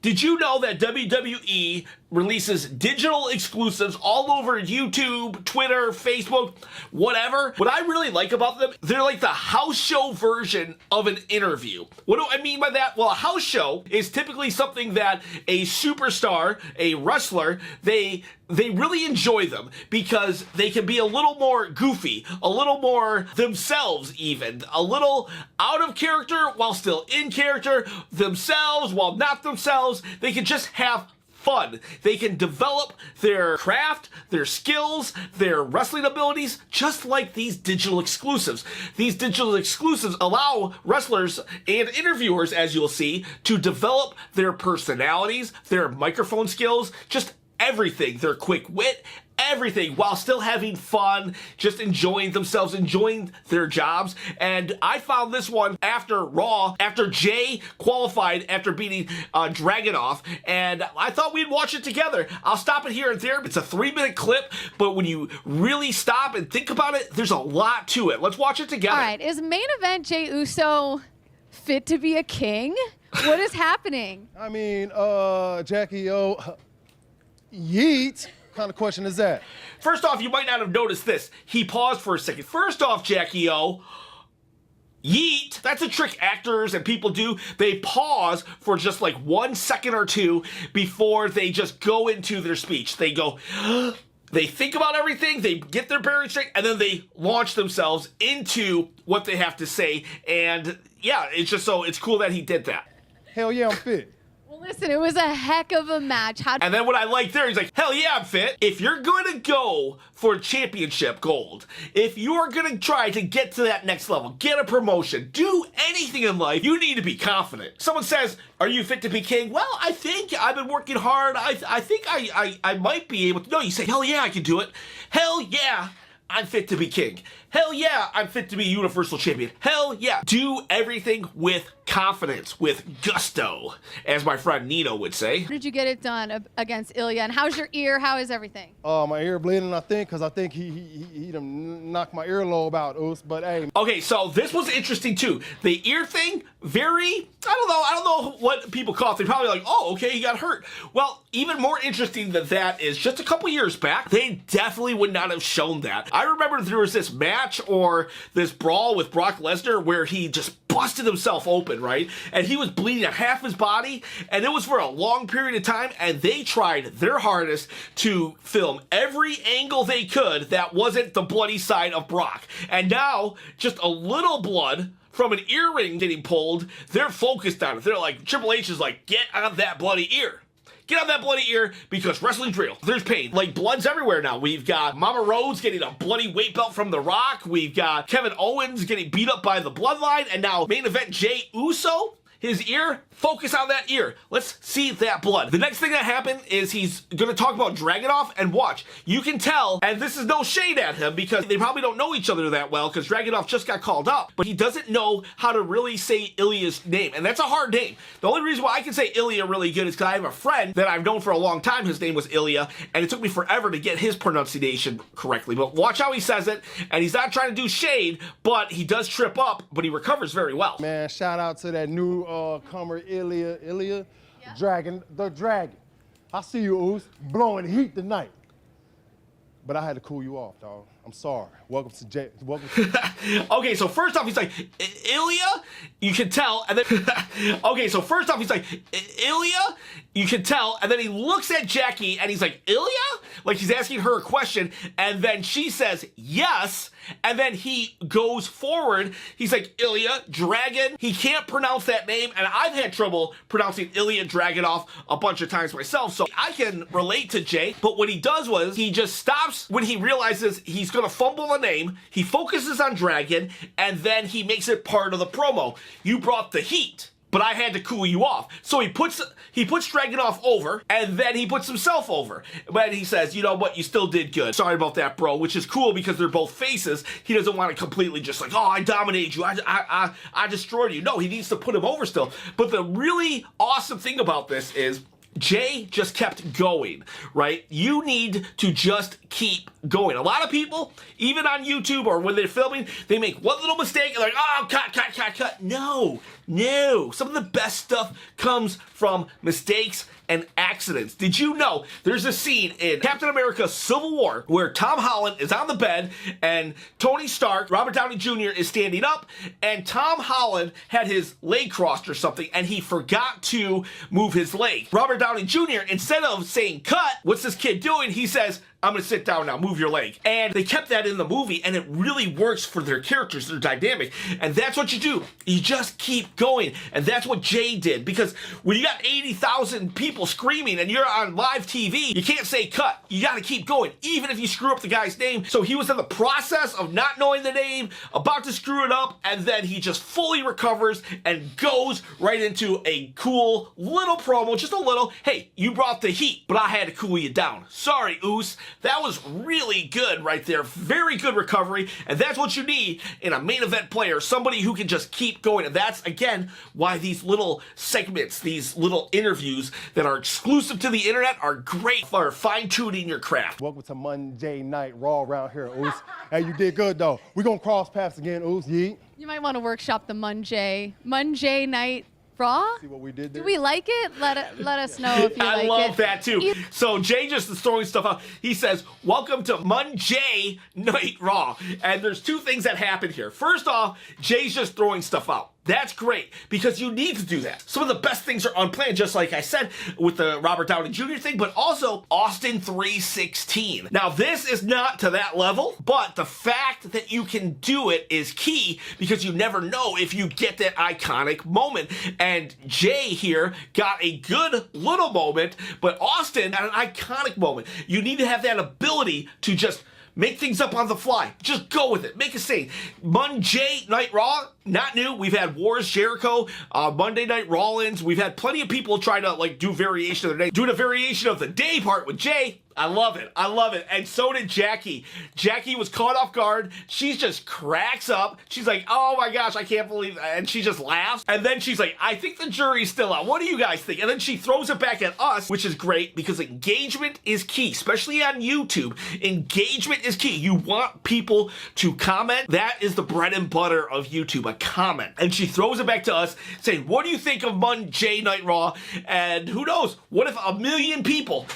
Did you know that WWE releases digital exclusives all over YouTube, Twitter, Facebook, whatever? What I really like about them, they're like the house show version of an interview. What do I mean by that? Well, a house show is typically something that a superstar, a wrestler, they really enjoy them because they can be a little more goofy, a little more themselves even, a little out of character while still in character, themselves while not themselves. They can just have fun. They can develop their craft, their skills, their wrestling abilities, just like these digital exclusives. These digital exclusives allow wrestlers and interviewers, as you'll see, to develop their personalities, their microphone skills, just everything, their quick wit, everything, while still having fun, just enjoying themselves, enjoying their jobs. And I found this one after Raw, after Jey qualified after beating Dragunov, and I thought we'd watch it together. I'll stop it here and there. It's a 3-minute clip, but when you really stop and think about it, there's a lot to it. Let's watch it together. All right, is main event Jey Uso fit to be a king? What is happening? I mean, Jackie O, yeet. What kind of question is that? First off, you might not have noticed this. He paused for a second. First off, Jackie O, yeet. That's a trick actors and people do. They pause for just like 1 second or two before they just go into their speech. They go, they think about everything, they get their bearings straight, and then they launch themselves into what they have to say. And yeah, it's just so, it's cool that he did that. Hell yeah, I'm fit. Listen, it was a heck of a match. And then what I like there, he's like, hell yeah, I'm fit. If you're going to go for championship gold, if you're going to try to get to that next level, get a promotion, do anything in life, you need to be confident. Someone says, are you fit to be king? Well, I think I've been working hard. I think I might be able to. No, you say, hell yeah, I can do it. Hell yeah, I'm fit to be king. Hell yeah, I'm fit to be Universal Champion. Hell yeah. Do everything with confidence, with gusto, as my friend Nino would say. How did you get it done against Ilya? And how's your ear? How is everything? My ear bleeding, I think, because I think he done knocked my earlobe out, Oos, but hey. Okay, so this was interesting too. The ear thing, very, I don't know what people call it. They're probably like, oh, okay, he got hurt. Well, even more interesting than that is just a couple years back, they definitely would not have shown that. I remember there was this match or this brawl with Brock Lesnar where he just busted himself open, right? And he was bleeding out half his body, and it was for a long period of time, and they tried their hardest to film every angle they could that wasn't the bloody side of Brock. And now, just a little blood from an earring getting pulled, they're focused on it. They're like, Triple H is like, get on that bloody ear. Get on that bloody ear because wrestling's real. There's pain. Like, blood's everywhere now. We've got Mama Rose getting a bloody weight belt from The Rock. We've got Kevin Owens getting beat up by the Bloodline. And now main event Jey Uso, his ear, focus on that ear. Let's see that blood. The next thing that happened is he's going to talk about Dragunov, and watch. You can tell, and this is no shade at him because they probably don't know each other that well because Dragunov just got called up, but he doesn't know how to really say Ilya's name, and that's a hard name. The only reason why I can say Ilya really good is because I have a friend that I've known for a long time. His name was Ilya, and it took me forever to get his pronunciation correctly, but watch how he says it, and he's not trying to do shade, but he does trip up, but he recovers very well. Man, shout out to that new comer Ilya, yeah. the dragon. I see you, Oos, blowing heat tonight. But I had to cool you off, dog. I'm sorry. Welcome to Jay. Okay, so first off, he's like, Ilya, you can tell, and then, okay, so first off, he's like, Ilya, you can tell, and then he looks at Jackie, and he's like, Ilya? Like he's asking her a question, and then she says, yes, and then he goes forward, he's like, Ilya, Dragon, he can't pronounce that name, and I've had trouble pronouncing Ilya Dragunov a bunch of times myself, so I can relate to Jey, but what he does was, he just stops when he realizes he's gonna fumble a name, he focuses on Dragon, and then he makes it part of the promo. You brought the heat, but I had to cool you off. So he puts Dragunov over, and then he puts himself over. But he says, you know what, you still did good. Sorry about that, bro, which is cool because they're both faces. He doesn't want to completely just like, oh, I dominated you, I destroyed you. No, he needs to put him over still. But the really awesome thing about this is Jey just kept going, right? You need to just keep going. A lot of people, even on YouTube or when they're filming, they make one little mistake and they're like, oh, cut. No, No. Some of the best stuff comes from mistakes and accidents. Did you know there's a scene in Captain America Civil War where Tom Holland is on the bed and Tony Stark, Robert Downey Jr. is standing up, and Tom Holland had his leg crossed or something and he forgot to move his leg. Robert Downey Jr., instead of saying cut, what's this kid doing? He says, I'm gonna sit down now, move your leg. And they kept that in the movie, and it really works for their characters, their dynamic. And that's what you do. You just keep going. And that's what Jey did. Because when you got 80,000 people screaming and you're on live TV, you can't say cut. You gotta keep going, even if you screw up the guy's name. So he was in the process of not knowing the name, about to screw it up, and then he just fully recovers and goes right into a cool little promo, just a little, hey, you brought the heat, but I had to cool you down. Sorry, Oos. That was really good right there. Very good recovery. And that's what you need in a main event player. Somebody who can just keep going. And that's, again, why these little segments, these little interviews that are exclusive to the internet are great for fine-tuning your craft. Welcome to Monday Night Raw around here, Oos. Hey, you did good, though. We're going to cross paths again, Oos. Yeet. You might want to workshop the Monday Night Raw? See what we did there? Do we like it? Let us know if you like it. I love that too. So Jey just is throwing stuff out. He says, welcome to Monday Night Raw. And there's two things that happen here. First off, Jey's just throwing stuff out. That's great, because you need to do that. Some of the best things are unplanned, just like I said, with the Robert Downey Jr. thing, but also Austin 3:16. Now, this is not to that level, but the fact that you can do it is key, because you never know if you get that iconic moment. And Jey here got a good little moment, but Austin got an iconic moment. You need to have that ability to just make things up on the fly. Just go with it. Make a scene. Monday Night Raw, not new. We've had Wars Jericho, Monday Night Rollins. We've had plenty of people try to do variation of the day. Doing a variation of the day part with Jey. I love it. I love it. And so did Jackie. Jackie was caught off guard. She just cracks up. She's like, oh my gosh, I can't believe that. And she just laughs. And then she's like, I think the jury's still out. What do you guys think? And then she throws it back at us, which is great because engagement is key, especially on YouTube. Engagement is key. You want people to comment. That is the bread and butter of YouTube, a comment. And she throws it back to us saying, what do you think of Monday Night Raw? And who knows? What if a million people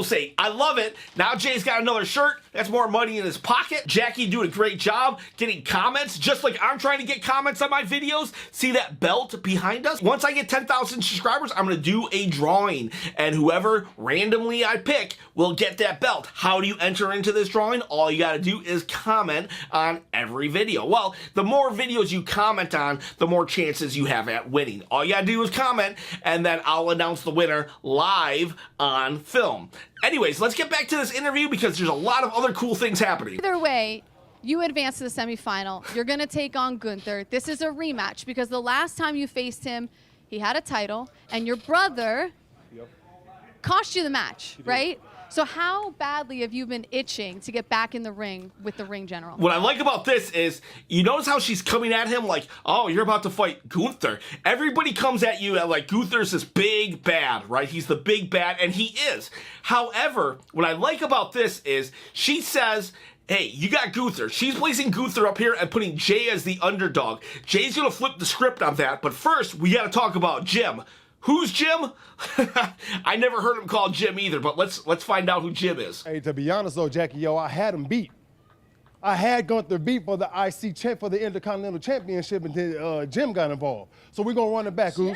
say, I love it. Now Jey's got another shirt. That's more money in his pocket. Jackie doing a great job getting comments, just like I'm trying to get comments on my videos. See that belt behind us? Once I get 10,000 subscribers, I'm going to do a drawing, and whoever randomly I pick will get that belt. How do you enter into this drawing? All you got to do is comment on every video. Well, the more videos you comment on, the more chances you have at winning. All you got to do is comment, and then I'll announce the winner live on film. Anyways, let's get back to this interview because there's a lot of other cool things happening. Either way, you advance to the semifinal. You're going to take on Gunther. This is a rematch because the last time you faced him, he had a title, and your brother cost you the match, right? So how badly have you been itching to get back in the ring with the ring general? What I like about this is, you notice how she's coming at him like, oh, you're about to fight Gunther. Everybody comes at you at like Gunther's this big bad, right? He's the big bad, and he is. However, what I like about this is she says, hey, you got Gunther. She's placing Gunther up here and putting Jey as the underdog. Jey's going to flip the script on that, but first, we got to talk about Jim. Who's Jim? I never heard him called Jim either, but let's find out who Jim is. Hey, to be honest though, Jackie, I had him beat. I had Gunther beat for the IC champ for the Intercontinental Championship, and then Jim got involved. So we're gonna run it back, Oos.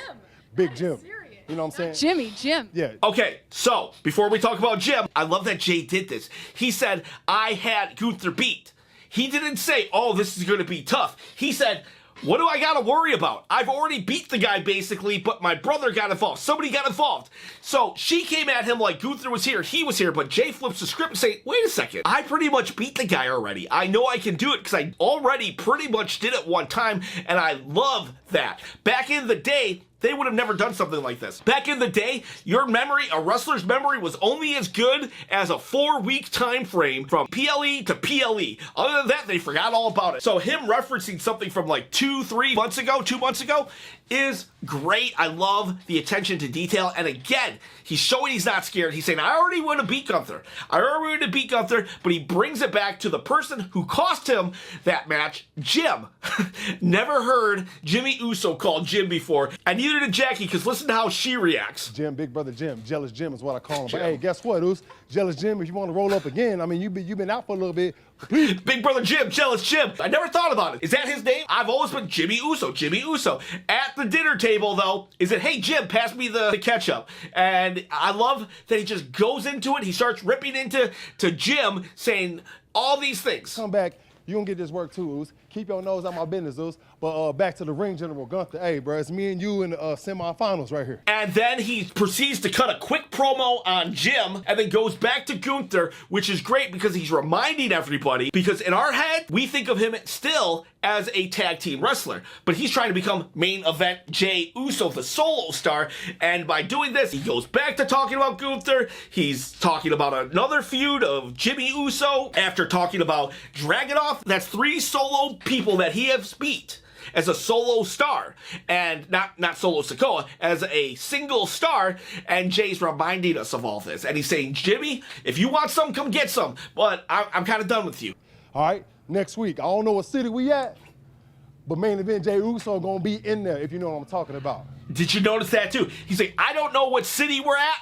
Big Jim. You know what I'm saying? Jim. Yeah. Okay, so before we talk about Jim, I love that Jey did this. He said, I had Gunther beat. He didn't say, oh, this is gonna be tough. He said, what do I gotta worry about? I've already beat the guy basically, but my brother got involved. Somebody got involved. So she came at him like Gunther was here, he was here, but Jey flips the script and say, wait a second, I pretty much beat the guy already. I know I can do it because I already pretty much did it one time, and I love that. Back in the day, they would have never done something like this. Back in the day, your memory, a wrestler's memory, was only as good as a 4-week time frame from PLE to PLE. Other than that, they forgot all about it. So him referencing something from like 2 months ago, is great. I love the attention to detail. And again, he's showing he's not scared. He's saying, I already want to beat Gunther. But he brings it back to the person who cost him that match, Jim. Never heard Jimmy Uso called Jim before. And neither did Jackie, because listen to how she reacts. Jim, big brother Jim. Jealous Jim is what I call him. But hey, guess what, Oos? Jealous Jim, if you want to roll up again, I mean, you've been out for a little bit. Please. Big brother Jim, Jealous Jim. I never thought about it. Is that his name? I've always been Jimmy Uso, Jimmy Uso. At the dinner table, though, is it, hey, Jim, pass me the ketchup. And I love that he just goes into it. He starts ripping into Jim, saying all these things. Come back. You gonna get this work too, Oos. Keep your nose out my business, Oos. But back to the ring general, Gunther. Hey, bro, it's me and you in the semifinals right here. And then he proceeds to cut a quick promo on Jim and then goes back to Gunther, which is great because he's reminding everybody, because in our head, we think of him still as a tag team wrestler, but he's trying to become main event Jey Uso, the solo star. And by doing this, he goes back to talking about Gunther. He's talking about another feud of Jimmy Uso after talking about Dragunov. That's 3 solo people that he has beat as a solo star, and not solo Sikoa, as a single star. And Jay's reminding us of all this, and he's saying, Jimmy, if you want some, come get some, but I'm kind of done with you. All right, next week, I don't know what city we at, but main event Jey Uso gonna be in there, if you know what I'm talking about. Did you notice that too? He's like, I don't know what city we're at,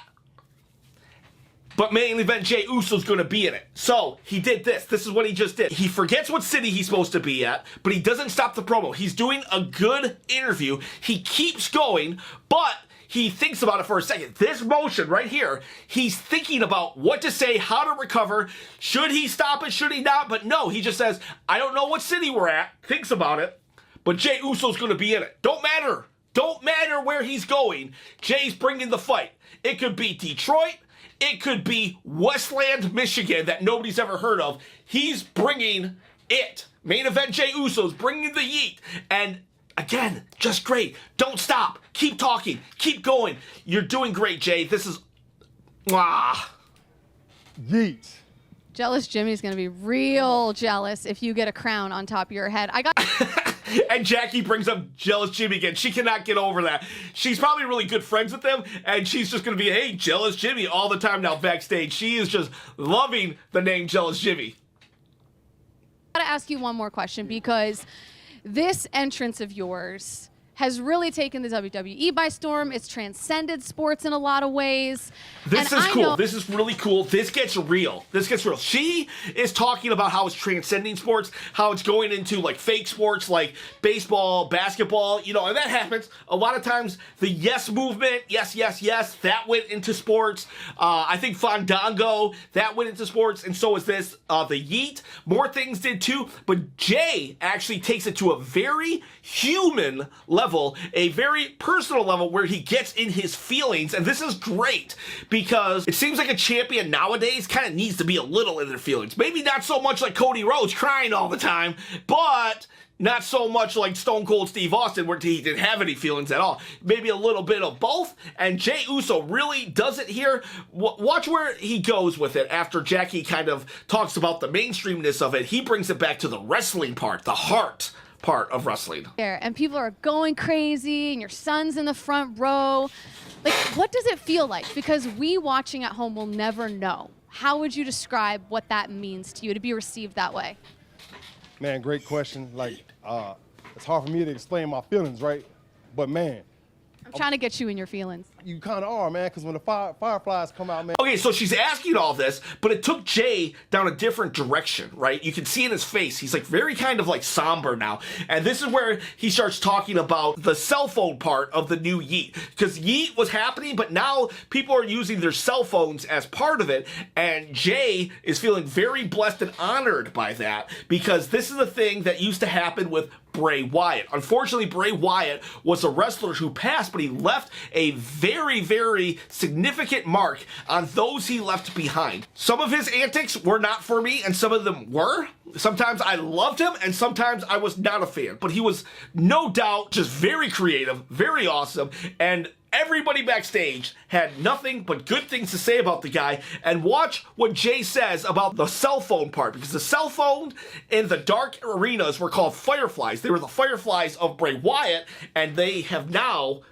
but main event Jey Uso's gonna be in it. So he did this. This is what he just did. He forgets what city he's supposed to be at, but he doesn't stop the promo. He's doing a good interview. He keeps going, but he thinks about it for a second. This motion right here, he's thinking about what to say, how to recover. Should he stop it? Should he not? But no, he just says, I don't know what city we're at. Thinks about it, but Jey Uso's gonna be in it. Don't matter where he's going. Jay's bringing the fight. It could be Detroit. It could be Westland, Michigan, that nobody's ever heard of. He's bringing it. Main event Jey Uso's bringing the YEET. And again, just great. Don't stop. Keep talking. Keep going. You're doing great, Jay. This is... YEET. Jealous Jimmy's going to be real jealous if you get a crown on top of your head. And Jackie brings up Jealous Jimmy again. She cannot get over that. She's probably really good friends with them, and she's just going to be, hey, Jealous Jimmy all the time now backstage. She is just loving the name Jealous Jimmy. I got to ask you one more question, because this entrance of yours has really taken the WWE by storm. It's transcended sports in a lot of ways. This is cool. This is really cool. This gets real. She is talking about how it's transcending sports, how it's going into like fake sports like baseball, basketball, you know, and that happens. A lot of times the yes movement, yes, that went into sports. I think Fandango, that went into sports, and so is this. The YEET, more things did too, but Jay actually takes it to a very human level, a very personal level where he gets in his feelings, and this is great because it seems like a champion nowadays kind of needs to be a little in their feelings. Maybe not so much like Cody Rhodes crying all the time, but not so much like Stone Cold Steve Austin where he didn't have any feelings at all. Maybe a little bit of both, and Jey Uso really does it here. Watch where he goes with it after Jackie kind of talks about the mainstreamness of it. He brings it back to the wrestling part, the heart part of wrestling. And people are going crazy, and your son's in the front row. Like, what does it feel like? Because we watching at home will never know. How would you describe what that means to you to be received that way? Man, great question. Like, it's hard for me to explain my feelings, right? But man, I'm trying to get you in your feelings. You kind of are, man, because when the Fireflies come out, man. Okay, so she's asking all this, but it took Jay down a different direction, right? You can see in his face, he's like very kind of like somber now. And this is where he starts talking about the cell phone part of the new YEET. Because YEET was happening, but now people are using their cell phones as part of it. And Jay is feeling very blessed and honored by that, because this is a thing that used to happen with Bray Wyatt. Unfortunately, Bray Wyatt was a wrestler who passed, but he left a very, very significant mark on those he left behind. Some of his antics were not for me, and some of them were. Sometimes I loved him, and sometimes I was not a fan. But he was, no doubt, just very creative, very awesome, and Everybody backstage had nothing but good things to say about the guy. And watch what Jey says about the cell phone part, because the cell phone in the dark arenas were called Fireflies. They were the Fireflies of Bray Wyatt, and they have now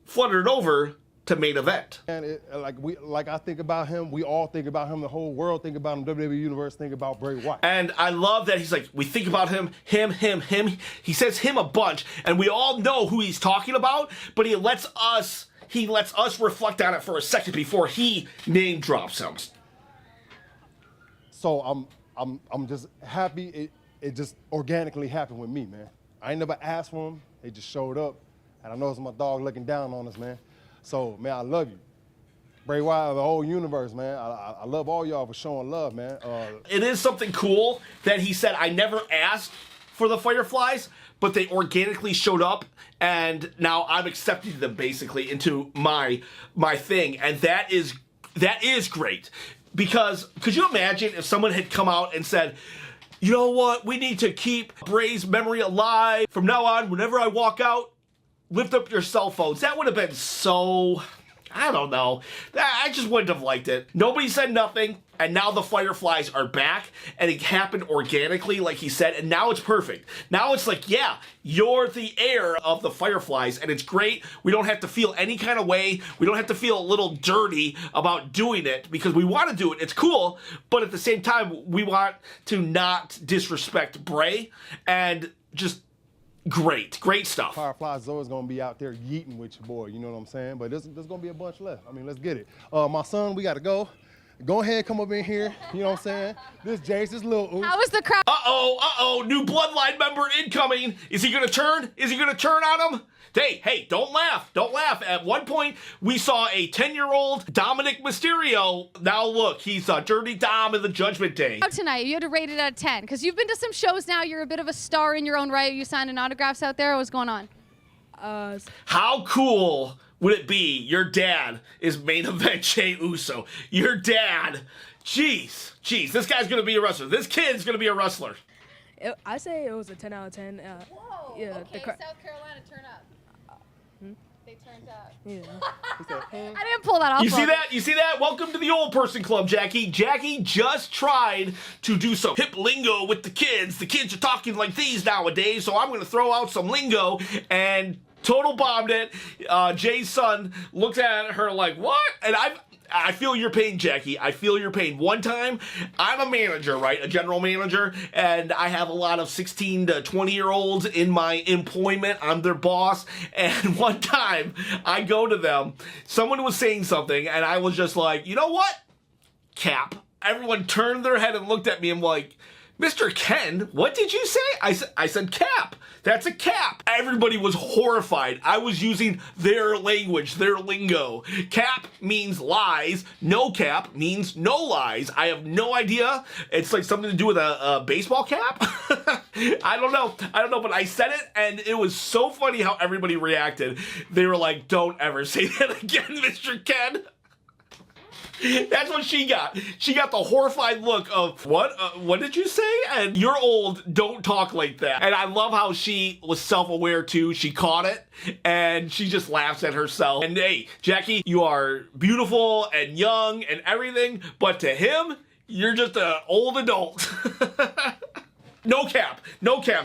fluttered over to main event. And I think about him, we all think about him, the whole world think about him, WWE Universe think about Bray Wyatt. And I love that he's like, we think about him. He says him a bunch, and we all know who he's talking about, but he lets us reflect on it for a second before he name drops him. So I'm just happy it just organically happened with me, man. I ain't never asked for him, they just showed up, and I know it's my dog looking down on us, man. So, man, I love you. Bray Wyatt, the whole universe, man. I love all y'all for showing love, man. It is something cool that he said, I never asked for the Fireflies, but they organically showed up, and now I'm accepting them basically into my thing, and that is great. Because could you imagine if someone had come out and said, you know what, we need to keep Bray's memory alive. From now on, whenever I walk out, lift up your cell phones. That would have been so, I don't know. I just wouldn't have liked it. Nobody said nothing, and now the Fireflies are back, and it happened organically, like he said, and now it's perfect. Now it's like, yeah, you're the heir of the Fireflies, and it's great. We don't have to feel any kind of way. We don't have to feel a little dirty about doing it, because we want to do it. It's cool, but at the same time, we want to not disrespect Bray, and just great stuff. Fireflies is always gonna be out there yeeting with your boy, you know what I'm saying? But there's gonna be a bunch left. I mean, let's get it. My son, we gotta go. Go ahead, come up in here, you know what I'm saying? This Jace, this little ooh. How was the crowd? New bloodline member incoming. Is he gonna turn? Is he gonna turn on him? Hey, don't laugh. At one point, we saw a 10-year-old Dominic Mysterio. Now look, he's a Dirty Dom in the Judgment Day. Tonight, you had to rate it out of 10, because you've been to some shows now. You're a bit of a star in your own right. You signing autographs out there. What's going on? How cool would it be? Your dad is main event Jey Uso. Your dad. Jeez. This guy's going to be a wrestler. This kid's going to be a wrestler. I say it was a 10 out of 10. Whoa. Yeah, okay, South Carolina, turn up. They turned up. Yeah. I didn't pull that off. You see that? Welcome to the old person club, Jackie. Jackie just tried to do some hip lingo with the kids. The kids are talking like these nowadays, so I'm going to throw out some lingo, and total bombed it. Jay's son looked at her like, what? And I feel your pain, Jackie. I feel your pain. One time, I'm a manager, right? A general manager, and I have a lot of 16 to 20-year-olds in my employment. I'm their boss, and one time, I go to them. Someone was saying something, and I was just like, you know what? Cap. Everyone turned their head and looked at me and like, Mr. Ken, what did you say? I said cap. That's a cap. Everybody was horrified. I was using their language, their lingo. Cap means lies. No cap means no lies. I have no idea. It's like something to do with a baseball cap. I don't know, but I said it, and it was so funny how everybody reacted. They were like, don't ever say that again, Mr. Ken. That's what she got. She got the horrified look of, what did you say? And you're old, don't talk like that. And I love how she was self-aware too. She caught it, and she just laughs at herself. And hey, Jackie, you are beautiful and young and everything, but to him, you're just an old adult. No cap,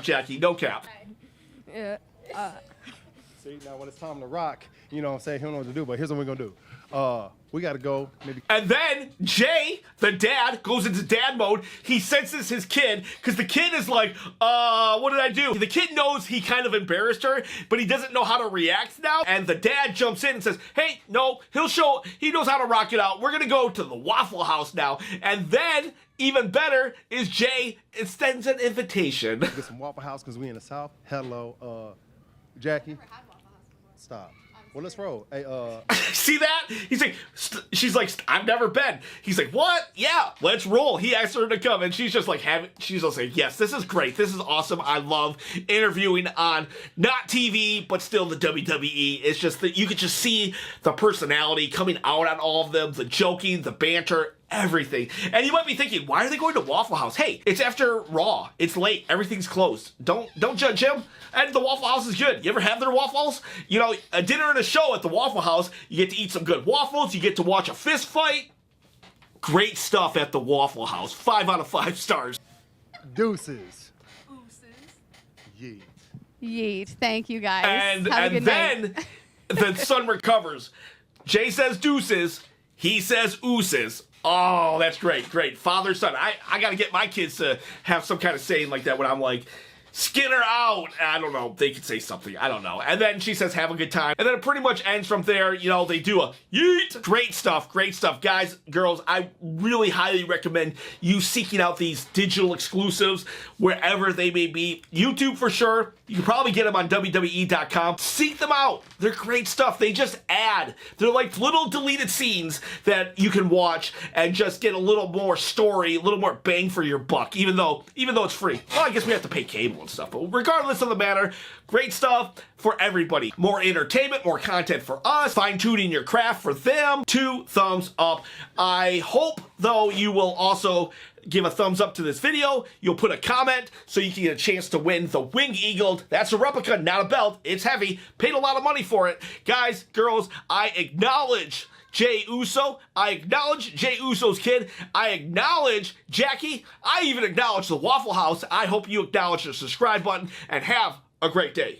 Jackie, no cap. Yeah. See, now when it's time to rock, you know what I'm saying, he don't know what to do, but here's what we're gonna do. We gotta go, maybe. And then Jay, the dad, goes into dad mode. He senses his kid, because the kid is like, what did I do? The kid knows he kind of embarrassed her, but he doesn't know how to react now. And the dad jumps in and says, hey, no, he knows how to rock it out. We're gonna go to the Waffle House now. And then, even better, is Jay extends an invitation. Get some Waffle House, because we in the South. Hello, Jackie. Stop. Well, let's roll. Hey, see that? She's like, I've never been. He's like, what? Yeah, let's roll. He asked her to come, and she's just like, yes, this is great. This is awesome. I love interviewing on not TV, but still the WWE. It's just that you could just see the personality coming out on all of them, the joking, the banter. everything. And you might be thinking, why are they going to Waffle House? Hey, it's after Raw. It's late. Everything's closed. Don't judge him. And the Waffle House is good. You ever have their waffles? You know, a dinner and a show at the Waffle House, you get to eat some good waffles. You get to watch a fist fight. Great stuff at the Waffle House. 5 out of 5 stars. Deuces. Yeet. Yeet. Thank you, guys. And Have a good then night. the son recovers. Jay says deuces. He says ooses. Oh, that's great. Great. Father, son. I got to get my kids to have some kind of saying like that when I'm like, Skinner out. I don't know. They could say something. I don't know. And then she says, have a good time. And then it pretty much ends from there. You know, they do a yeet. Great stuff. Great stuff. Guys, girls, I really highly recommend you seeking out these digital exclusives wherever they may be. YouTube for sure. You can probably get them on WWE.com. Seek them out. They're great stuff. They just add. They're like little deleted scenes that you can watch and just get a little more story, a little more bang for your buck, even though it's free. Well, I guess we have to pay cable and stuff, but regardless of the matter, great stuff for everybody. More entertainment, more content for us, fine-tuning your craft for them. 2 thumbs up. I hope, though, you will also give a thumbs up to this video. You'll put a comment so you can get a chance to win the Winged Eagle. That's a replica, not a belt. It's heavy. Paid a lot of money for it. Guys, girls, I acknowledge Jey Uso. I acknowledge Jey Uso's kid. I acknowledge Jackie. I even acknowledge the Waffle House. I hope you acknowledge the subscribe button and have a great day.